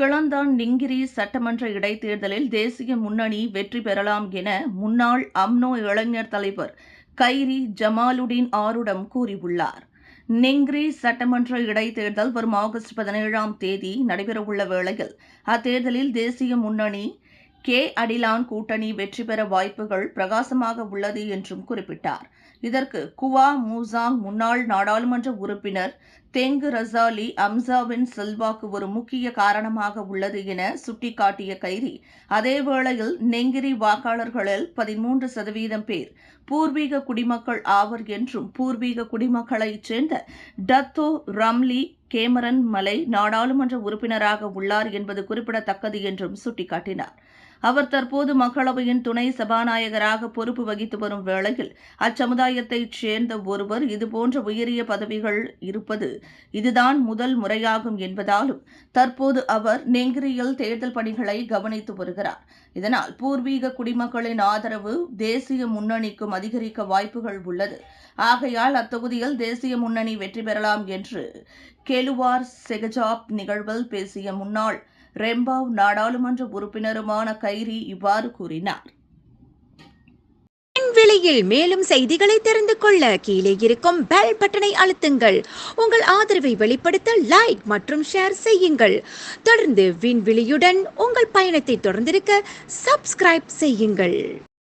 கிளந்தான் நிங்கிரி சட்டமன்ற இடைத்தேர்தலில் தேசிய முன்னணி வெற்றி பெறலாம் என முன்னாள் அம்னோ இளைஞர் தலைவர் கைரி ஜமாலுடீன் ஆருடம் கூறியுள்ளார். நிங்கிரி சட்டமன்ற இடைத்தேர்தல் வரும் ஆகஸ்ட் 17ஆம் தேதி நடைபெறவுள்ள வேளையில் அத்தேர்தலில் தேசிய முன்னணி கே அடிலான் கூட்டணி வெற்றி பெற வாய்ப்புகள் பிரகாசமாக உள்ளது என்றும் குறிப்பிட்டார். இதற்கு குவா மூசாங் முன்னாள் நாடாளுமன்ற உறுப்பினர் தெங்கு ரசாலி அம்சாவின் செல்வாக்கு ஒரு முக்கிய காரணமாக உள்ளது என சுட்டிக்காட்டிய கைரி, அதேவேளையில் நெங்கிரி வாக்காளர்களில் 13% பேர் பூர்வீக குடிமக்கள் ஆவர் என்றும் பூர்வீக குடிமக்களைச் சேர்ந்த டத்தோ ரம்லி கேமரன் மலை நாடாளுமன்ற உறுப்பினராக உள்ளார் என்பது குறிப்பிடத்தக்கது என்றும் சுட்டிக்காட்டினார். அவர் தற்போது மக்களவையின் துணை சபாநாயகராக பொறுப்பு வகித்து வரும் வேளையில் அச்சமுதாயத்தைச் சேர்ந்த ஒருவர் இதுபோன்ற உயரிய பதவிகள் இருப்பது இதுதான் முதல் முறையாகும் என்பதாலும் தற்போது அவர் நெங்கிரியில் தேர்தல் பணிகளை கவனித்து வருகிறார். இதனால் பூர்வீக குடிமக்களின் ஆதரவு தேசிய முன்னணிக்கும் அதிகரிக்க வாய்ப்புகள் உள்ளது. ஆகையால் அத்தொகுதியில் தேசிய முன்னணி வெற்றி பெறலாம் என்று கெலுவார் செகஜாப் நிகழ்வில் பேசிய முன்னாள் ரெம்பாவ் நாடாளுமன்ற உறுப்பினருமான கைரி இவ்வாறு கூறினார். விலையில் மேலும் செய்திகளை தெரிந்து கொள்ள கீழே இருக்கும் பெல் பட்டனை அழுத்துங்கள். உங்கள் ஆதரவை வெளிப்படுத்த லைக் மற்றும் ஷேர் செய்யுங்கள். தொடர்ந்து விண்வெளியுடன் உங்கள் பயணத்தை தொடர்ந்திருக்க சப்ஸ்கிரைப் செய்யுங்கள்.